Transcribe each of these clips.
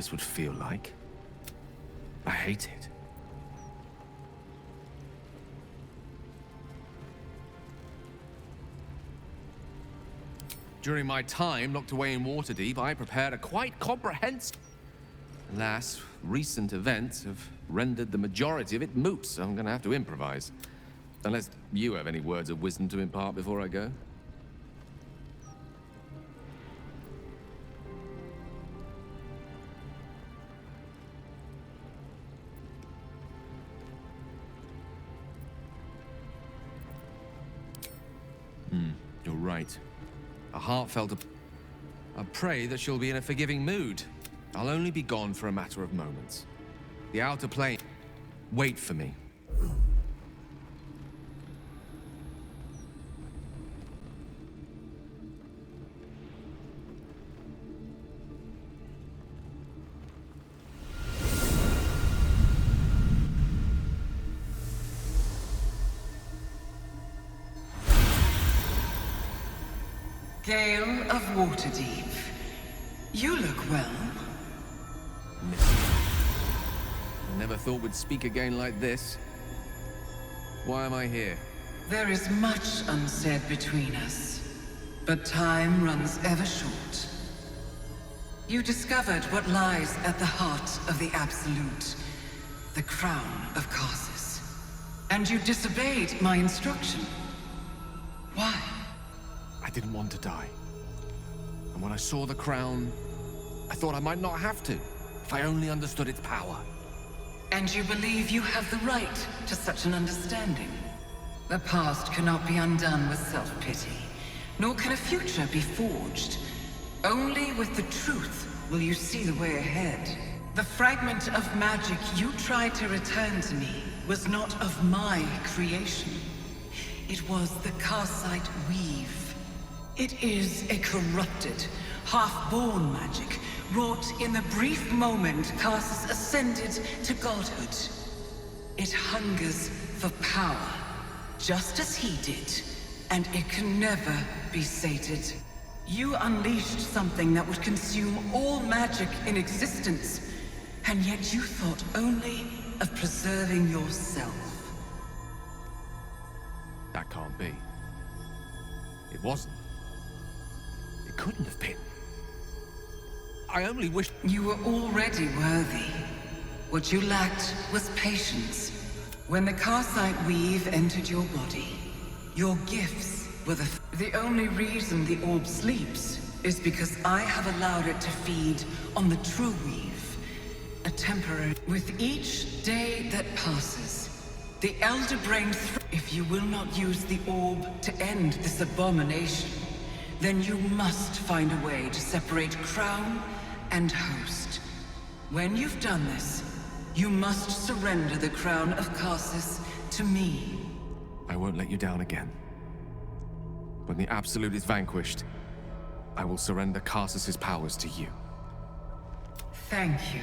this would feel like. I hate it. During my time locked away in Waterdeep, I prepared a quite comprehensive... Alas, recent events have rendered the majority of it moot, so I'm gonna have to improvise. Unless you have any words of wisdom to impart before I go. You're right. A heartfelt... I pray that she'll be in a forgiving mood. I'll only be gone for a matter of moments. The outer plane... Wait for me. Gale of Waterdeep. You look well. I never thought we'd speak again like this. Why am I here? There is much unsaid between us, but time runs ever short. You discovered what lies at the heart of the Absolute, the crown of Karsus. And you disobeyed my instruction. Why? I didn't want to die. And when I saw the crown, I thought I might not have to, if I only understood its power. And you believe you have the right to such an understanding? The past cannot be undone with self-pity, nor can a future be forged. Only with the truth will you see the way ahead. The fragment of magic you tried to return to me was not of my creation. It was the Karsite Weave. It is a corrupted, half-born magic, wrought in the brief moment Karsus ascended to godhood. It hungers for power, just as he did, and it can never be sated. You unleashed something that would consume all magic in existence, and yet you thought only of preserving yourself. That can't be. It wasn't. It couldn't have been. I only wish... You were already worthy. What you lacked was patience. When the Karsite Weave entered your body, your gifts were the only reason the orb sleeps is because I have allowed it to feed on the true weave. A temporary... With each day that passes, the Elder Brain... If you will not use the orb to end this abomination, then you must find a way to separate crown and host. When you've done this, you must surrender the crown of Karsus to me. I won't let you down again. When the Absolute is vanquished, I will surrender Karsus's powers to you. Thank you.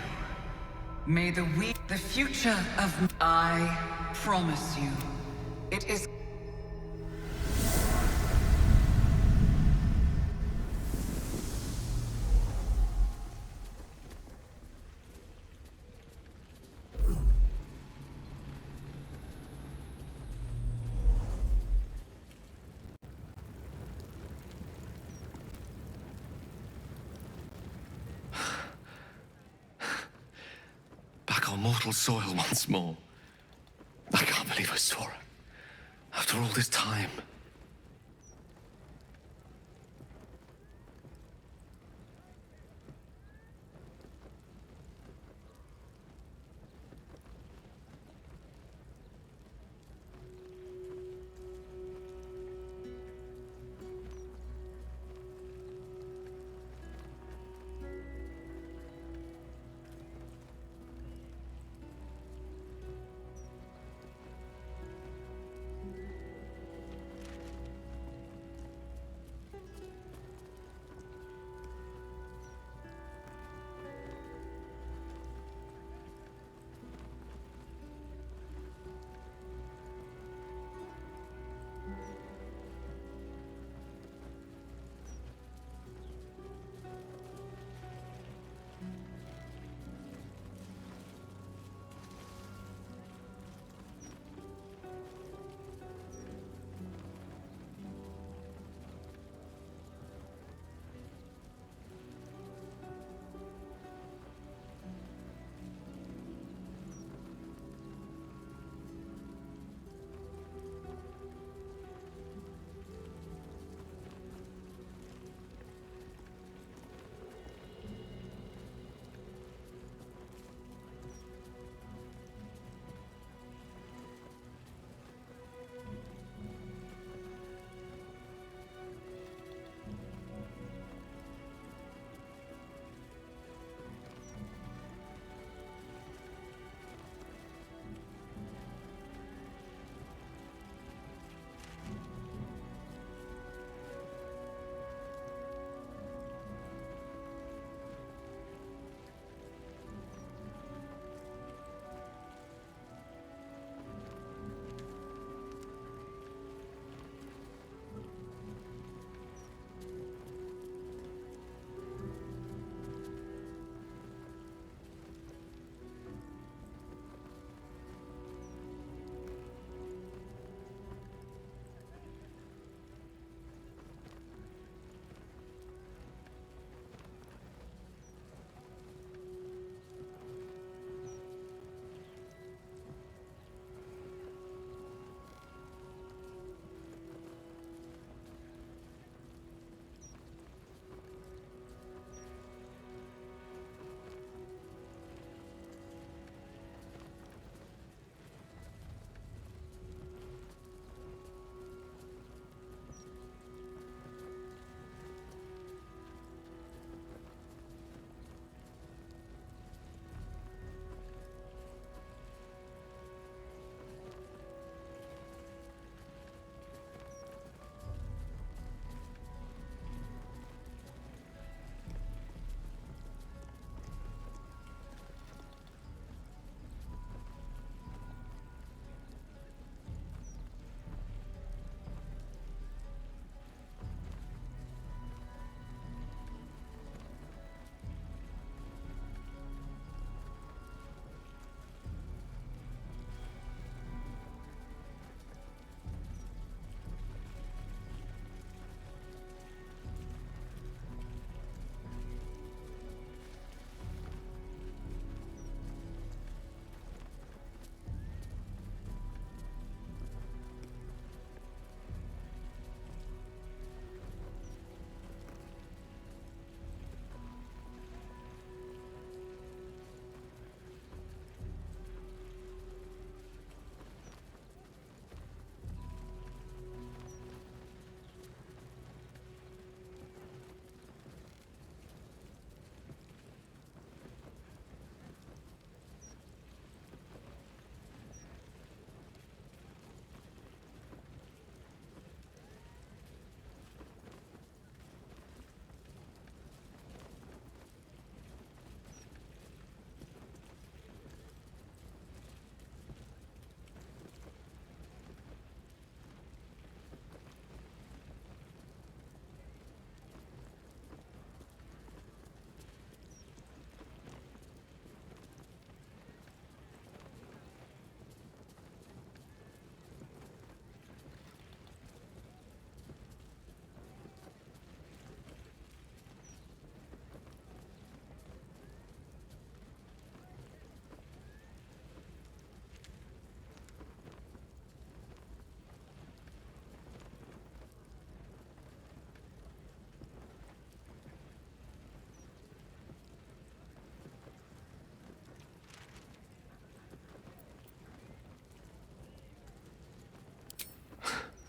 May the future of... I promise you, it is... Back on mortal soil once more. I can't believe I saw her. After all this time.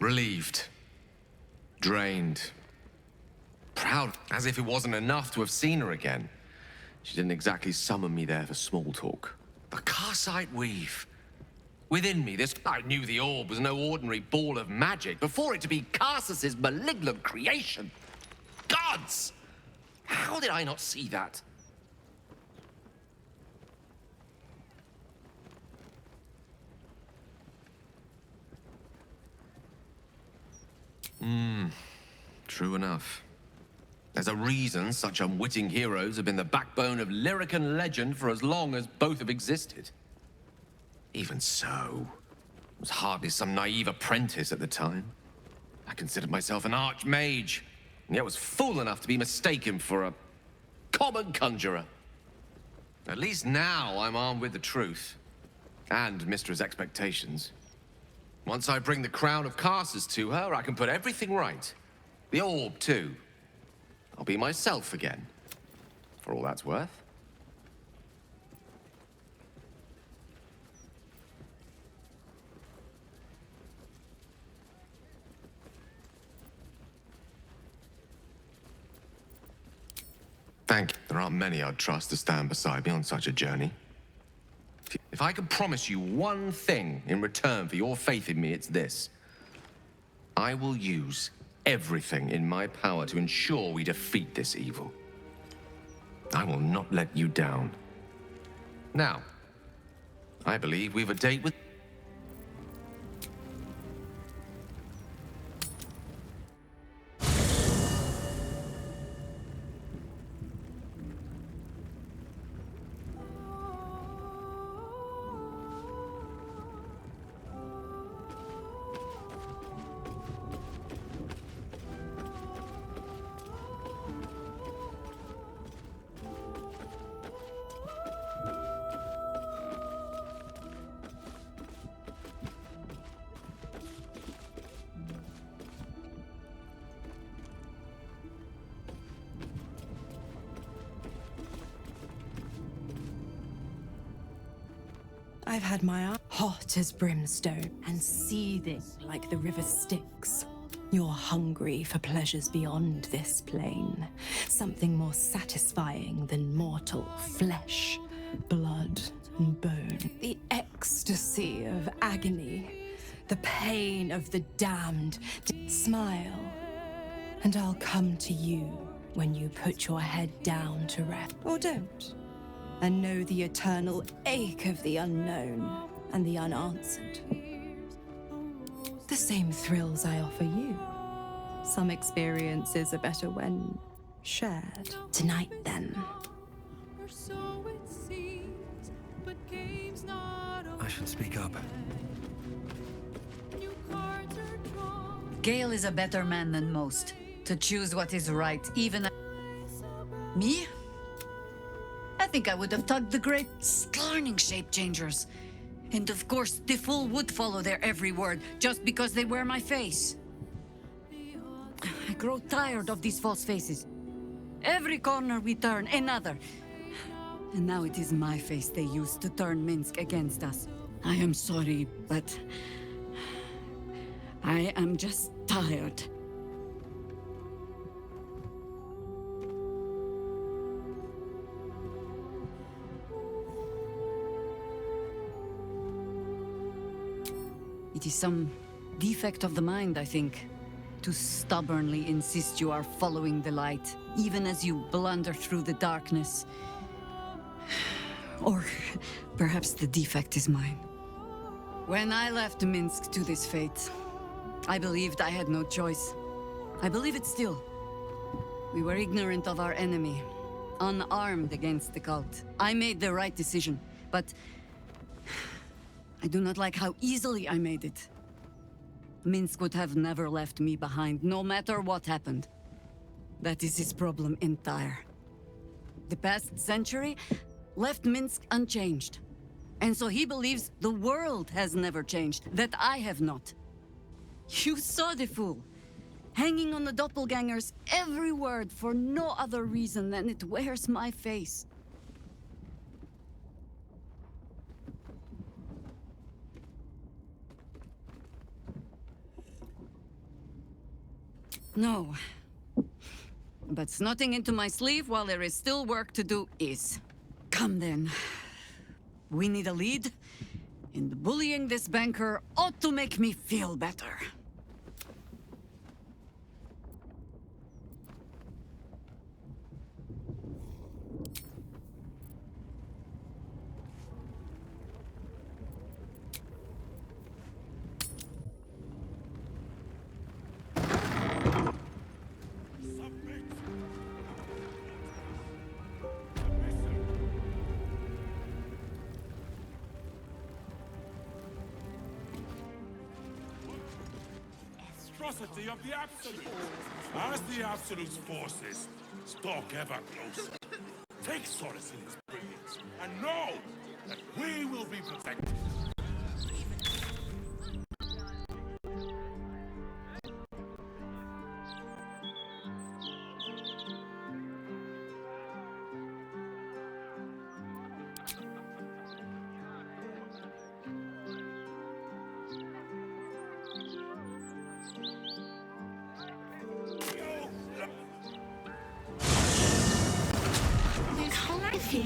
Relieved. Drained. Proud, as if it wasn't enough to have seen her again. She didn't exactly summon me there for small talk. The Karsite weave. Within me, I knew the orb was no ordinary ball of magic before it to be Karsus's malignant creation. Gods! How did I not see that? True enough. There's a reason such unwitting heroes have been the backbone of lyric and legend for as long as both have existed. Even so, I was hardly some naive apprentice at the time. I considered myself an archmage, and yet was fool enough to be mistaken for a common conjurer. At least now I'm armed with the truth, and Mistra's expectations. Once I bring the crown of Karsus to her, I can put everything right. The orb, too. I'll be myself again, for all that's worth. Thank you. There aren't many I'd trust to stand beside me on such a journey. If I could promise you one thing in return for your faith in me, it's this. I will use everything in my power to ensure we defeat this evil. I will not let you down. Now, I believe we've a date with... I've had my eye hot as brimstone and seething like the river Styx. You're hungry for pleasures beyond this plane. Something more satisfying than mortal flesh, blood, and bone. The ecstasy of agony, the pain of the damned. Smile, and I'll come to you when you put your head down to rest. Or don't. And know the eternal ache of the unknown and the unanswered. The same thrills I offer you. Some experiences are better when shared. Tonight, then. I should speak up. Gale is a better man than most, to choose what is right, even... Me? I think I would have tugged the great Sklarning shape changers. And of course, the fool would follow their every word, just because they wear my face. I grow tired of these false faces. Every corner we turn, another. And now it is my face they use to turn Minsk against us. I am sorry, but... I am just tired. It is some defect of the mind, I think, to stubbornly insist you are following the light, even as you blunder through the darkness. Or perhaps the defect is mine. When I left Minsk to this fate, I believed I had no choice. I believe it still. We were ignorant of our enemy, unarmed against the cult. I made the right decision, but I do not like how easily I made it. Minsk would have never left me behind, no matter what happened. That is his problem entire. The past century left Minsk unchanged. And so he believes the world has never changed, that I have not. You saw the fool, hanging on the doppelganger's every word for no other reason than it wears my face. No. But snotting into my sleeve while there is still work to do is. Come then. We need a lead, and bullying this banker ought to make me feel better. Monstrosity of the Absolute. As the Absolute's forces stalk ever closer, take solace in his brilliance, and know that we will be protected.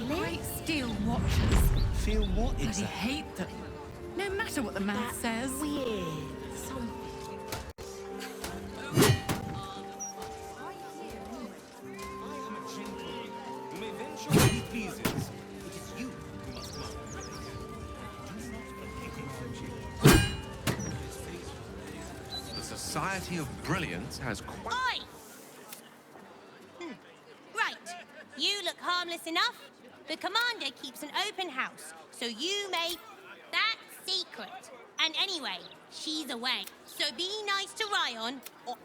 Great steel watchers. Feel what Bloody exactly? hate them. No matter what the man says. Weird. The Society of Brilliance has quite... Oi! Right. You look harmless enough. The commander keeps an open house, so you may... That's secret. And anyway, she's away. So be nice to Ryan, or...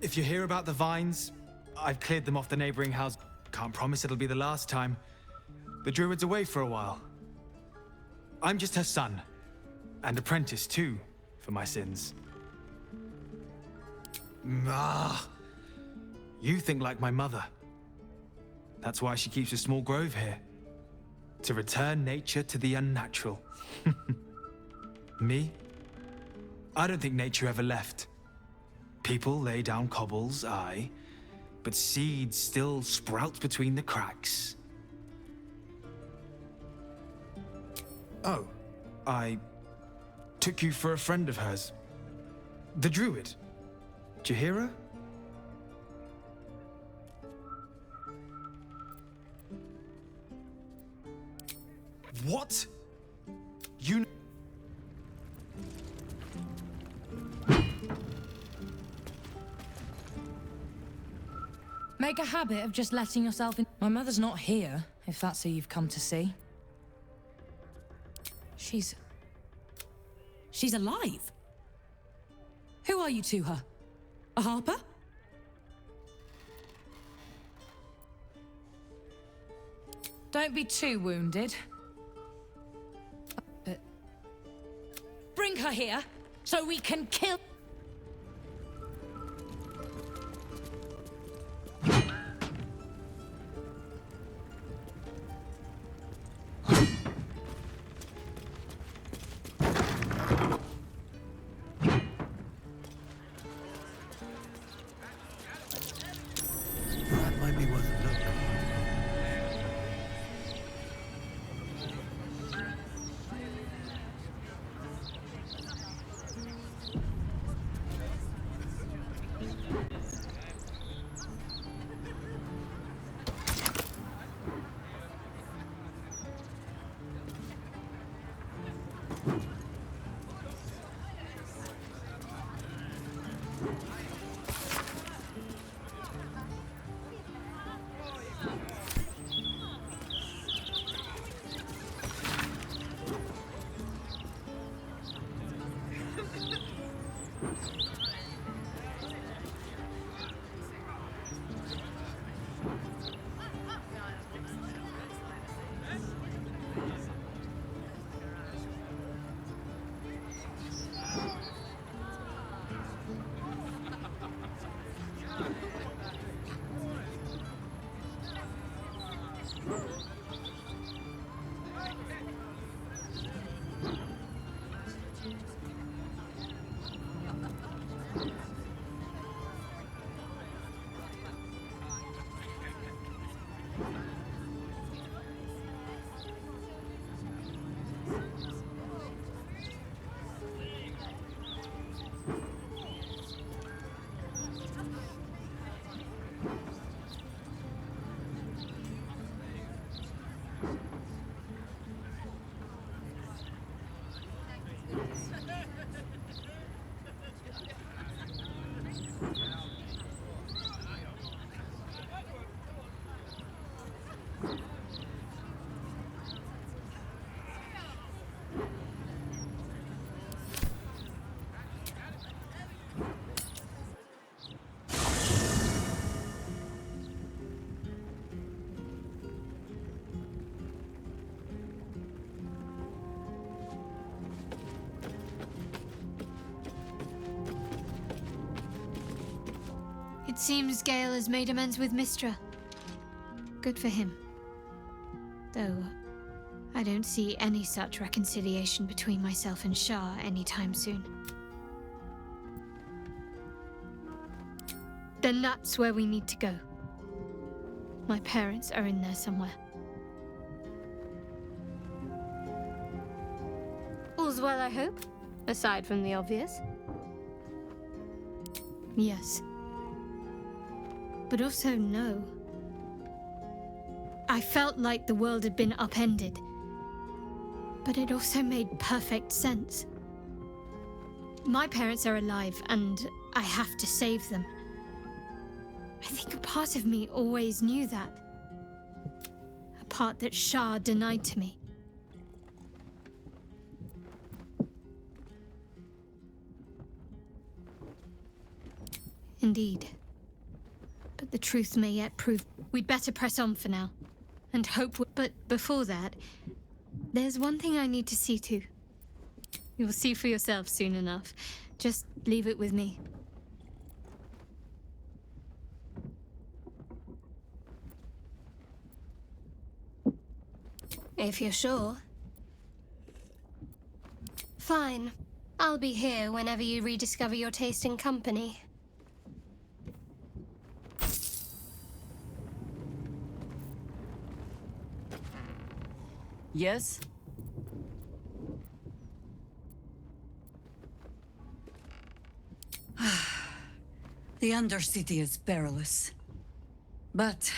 If you hear about the vines, I've cleared them off the neighboring house. Can't promise it'll be the last time. The druid's away for a while. I'm just her son. And apprentice, too, for my sins. You think like my mother. That's why she keeps a small grove here. To return nature to the unnatural. Me? I don't think nature ever left. People lay down cobbles, aye, but seeds still sprout between the cracks. Oh, I took you for a friend of hers. The druid. Did you hear her? What? You... Make a habit of just letting yourself in. My mother's not here, if that's who you've come to see. She's alive. Who are you to her? A harper? Don't be too wounded. Bring her here, so we can kill... That might be worth a look. It seems Gale has made amends with Mistra. Good for him. Though, I don't see any such reconciliation between myself and Shah anytime soon. Then that's where we need to go. My parents are in there somewhere. All's well, I hope? Aside from the obvious. Yes. But also no. I felt like the world had been upended. But it also made perfect sense. My parents are alive, and I have to save them. I think a part of me always knew that. A part that Shah denied to me. Indeed. But the truth may yet prove... We'd better press on for now. And hope... But before that, there's one thing I need to see to. You'll see for yourself soon enough. Just leave it with me. If you're sure. Fine. I'll be here whenever you rediscover your taste in company. Yes? The Undercity is perilous. But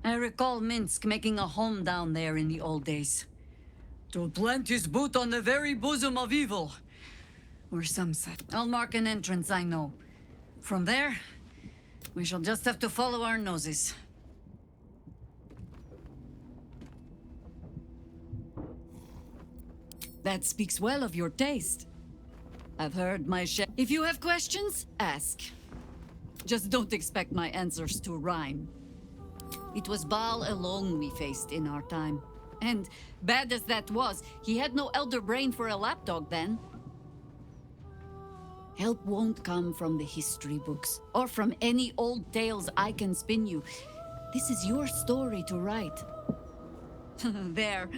I recall Minsk making a home down there in the old days. To plant his boot on the very bosom of evil. Or some such. I'll mark an entrance, I know. From there, we shall just have to follow our noses. That speaks well of your taste. I've heard my share. If you have questions, ask. Just don't expect my answers to rhyme. It was Baal alone we faced in our time. And bad as that was, he had no elder brain for a lapdog then. Help won't come from the history books, or from any old tales I can spin you. This is your story to write. There.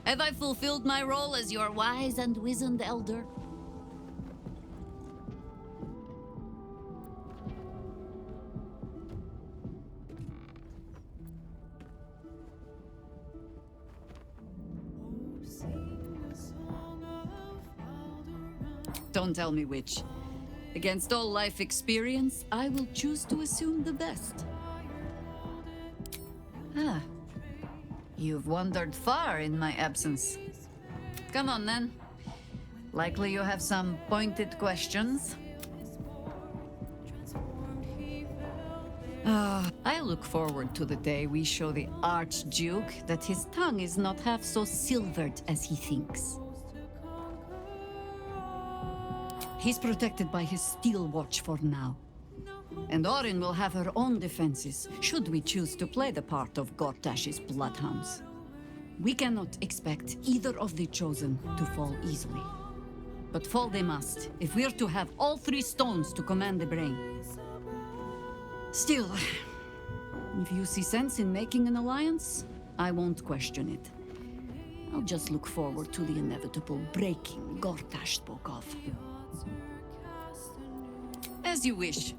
Have I fulfilled my role as your wise and wizened elder? Don't tell me which. Against all life experience, I will choose to assume the best. Ah. You've wandered far in my absence. Come on, then. Likely you have some pointed questions. I look forward to the day we show the Archduke that his tongue is not half so silvered as he thinks. He's protected by his steel watch for now. And Orin will have her own defenses, should we choose to play the part of Gortash's bloodhounds. We cannot expect either of the Chosen to fall easily. But fall they must, if we're to have all three stones to command the brain. Still, if you see sense in making an alliance, I won't question it. I'll just look forward to the inevitable breaking Gortash spoke of. As you wish.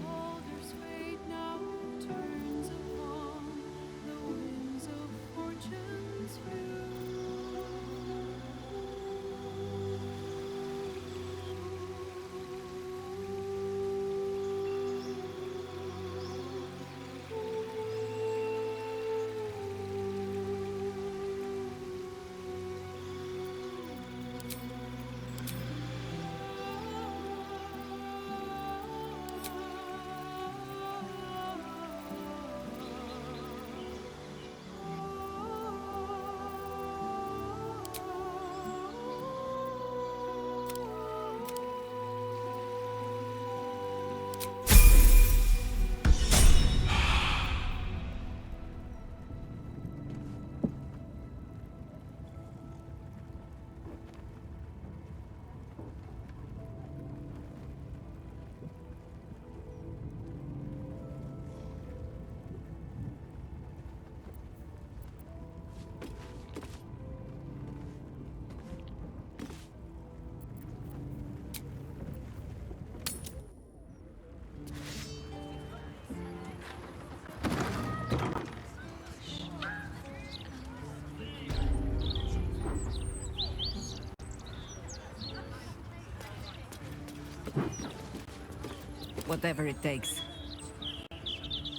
Baldurs fate now turns upon the winds of fortune's Whatever it takes.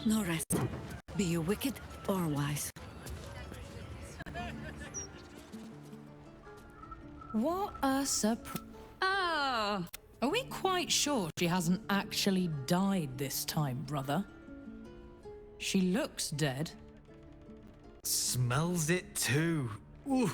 No rest. Be you wicked or wise. What a surprise. Ah! Are we quite sure she hasn't actually died this time, brother? She looks dead. Smells it too. Ooh.